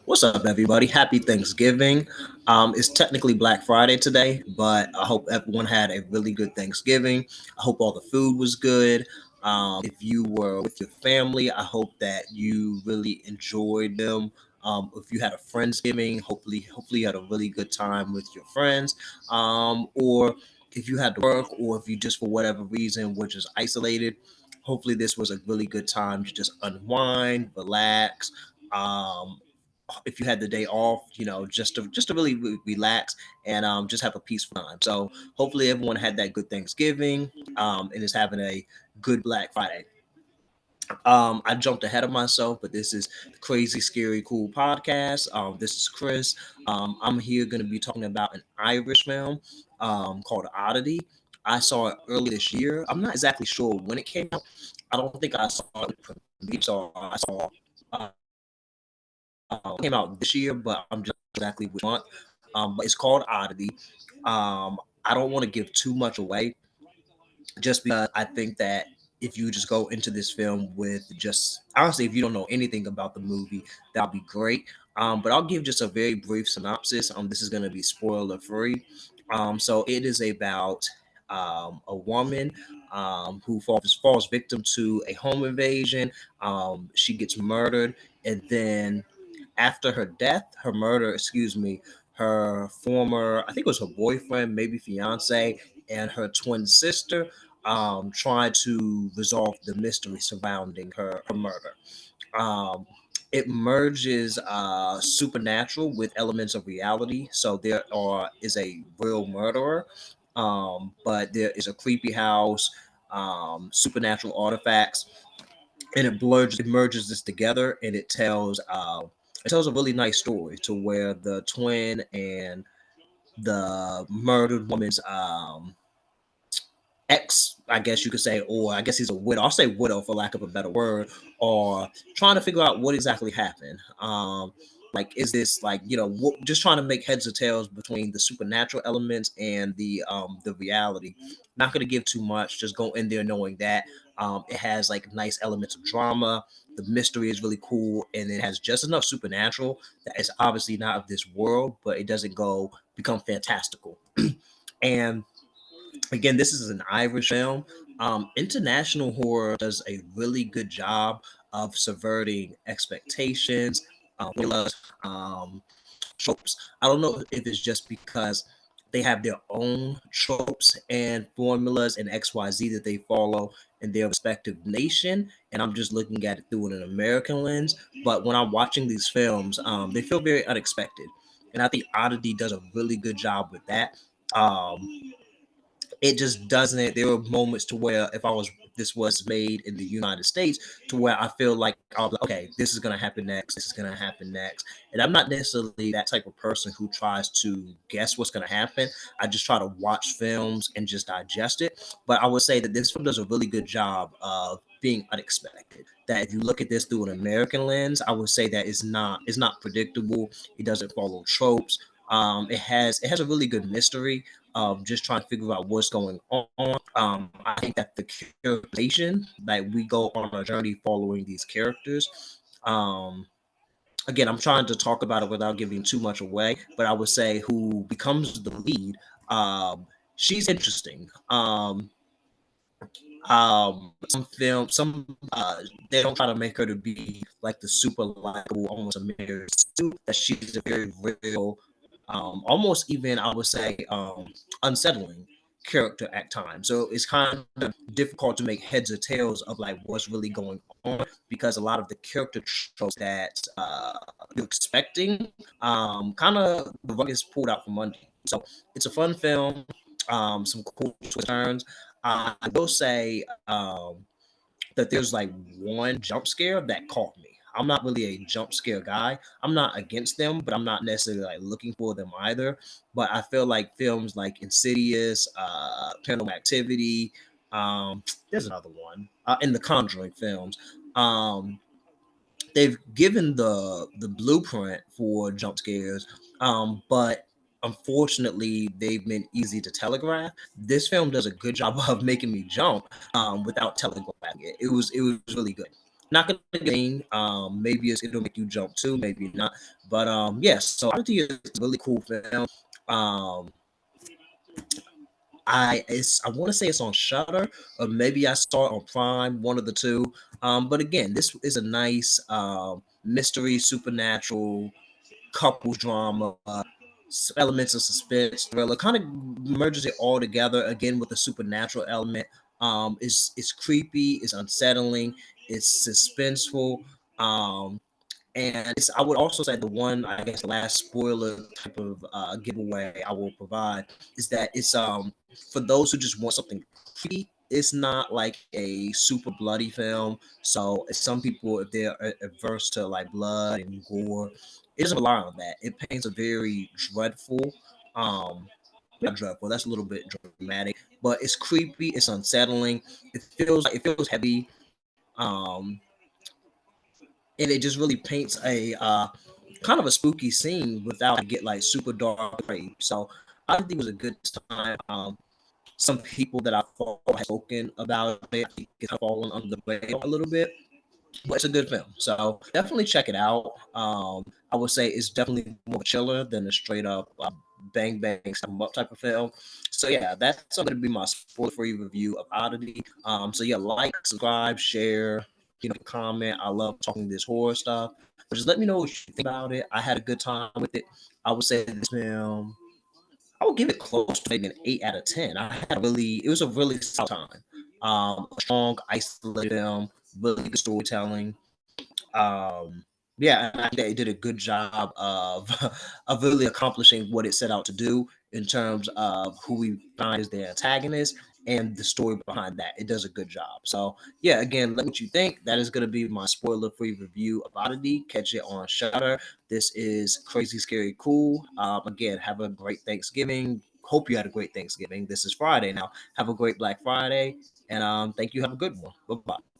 What's up, everybody? Happy Thanksgiving. It's technically Black Friday today, but I hope everyone had a really good Thanksgiving. I hope all the food was good. If you were with your family, I hope that you really enjoyed them. If you had a friendsgiving, hopefully you had a really good time with your friends. Or if you had to work, or if you just for whatever reason were just isolated, hopefully this was a really good time to just unwind, relax. Um, if you had the day off, just to really relax and just have a peaceful time. So hopefully everyone had that good Thanksgiving and is having a good Black Friday. I jumped ahead of myself, but this is the Crazy Scary Cool podcast. This is Chris. I'm here going to be talking about an Irish film called Oddity. I saw it early this year. I'm not exactly sure when it came out. I don't think I saw it premiere. So I saw came out this year, but I'm just exactly which month. But it's called Oddity. I don't want to give too much away, just because I think that if you just go into this film with just honestly, if you don't know anything about the movie, that'll be great. But I'll give just a very brief synopsis. This is going to be spoiler free. So it is about a woman who falls victim to a home invasion. She gets murdered, and then after her death, her murder, excuse me, her former, I think it was her boyfriend, maybe fiance, and her twin sister try to resolve the mystery surrounding her murder. Um, it merges supernatural with elements of reality. So is a real murderer, but there is a creepy house, supernatural artifacts, and it merges this together, and it tells a really nice story to where the twin and the murdered woman's ex, I guess you could say, or I guess he's a widow. I'll say widow for lack of a better word, or trying to figure out what exactly happened. Like, is this like just trying to make heads or tails between the supernatural elements and the reality. Not going to give too much. Just go in there knowing that it has like nice elements of drama. The mystery is really cool, and it has just enough supernatural that it's obviously not of this world, but it doesn't go become fantastical. And again, this is an Irish film. International horror does a really good job of subverting expectations, formulas, tropes. I don't know if it's just because they have their own tropes and formulas and XYZ that they follow in their respective nation, and I'm just looking at it through an American lens. But when I'm watching these films, they feel very unexpected, and I think Oddity does a really good job with that. It just doesn't. There were moments to where if I was this was made in the United States, to where I feel like I'll be like, okay, this is gonna happen next, this is gonna happen next. And I'm not necessarily that type of person who tries to guess what's gonna happen. I just try to watch films and just digest it. But I would say that this film does a really good job of being unexpected. That if you look at this through an American lens, I would say that it's not predictable. It doesn't follow tropes. It has a really good mystery of just trying to figure out what's going on. I think that the characterization, like we go on a journey following these characters. Um, Again, I'm trying to talk about it without giving too much away, but I would say who becomes the lead. She's interesting. Some they don't try to make her to be like the super likable, almost a Mary Sue. That she's a very real, almost even I would say unsettling character at times. So it's kind of difficult to make heads or tails of like what's really going on, because a lot of the character tropes that you're expecting, kind of the rug is pulled out from under you. So it's a fun film. Some cool twist turns. I will say that there's like one jump scare that caught me. I'm not really a jump scare guy. I'm not against them, but I'm not necessarily like looking for them either. But I feel like films like Insidious, Paranormal Activity, there's another one, in the Conjuring films. Um, they've given the blueprint for jump scares, but unfortunately they've been easy to telegraph. This film does a good job of making me jump without telegraphing it. It was really good. Not gonna gain. Maybe it'll make you jump too, maybe not. But yeah. So Oddity is a really cool film. Um, I want to say it's on Shutter, or maybe I saw it on Prime, one of the two. But again, this is a nice mystery, supernatural couples drama, elements of suspense, thriller, kind of merges it all together again with the supernatural element. It's creepy, it's unsettling, it's suspenseful. Um, and I would also say the one, I guess, last spoiler type of giveaway I will provide is that it's for those who just want something creepy. It's not like a super bloody film. So some people, if they're averse to like blood and gore, it doesn't rely on that. It paints a very dreadful, not dreadful. That's a little bit dramatic, but it's creepy. It's unsettling. It feels heavy. Um, and it just really paints a kind of a spooky scene without it get like super dark. So I think it was a good time. Some people that I follow have spoken about it. I think it's fallen under the radar a little bit, but it's a good film. So definitely check it out. I would say it's definitely more chiller than a straight up bang bang sum up type of film. So yeah, that's going to be my spoiler free review of Oddity. So yeah, like, subscribe, share, comment. I love talking this horror stuff. But just let me know what you think about it. I had a good time with it. I would say this film, I would give it close to maybe an 8 out of 10. It was a really solid time. A strong, isolated film, really good storytelling. Um, yeah, I think they did a good job of of really accomplishing what it set out to do in terms of who we find as the antagonist and the story behind that. It does a good job. So yeah, again, let me know what you think. That is going to be my spoiler-free review of Oddity. Catch it on Shutter. This is Crazy Scary Cool. Again, have a great Thanksgiving. Hope you had a great Thanksgiving. This is Friday now. Have a great Black Friday, and thank you. Have a good one. Bye bye.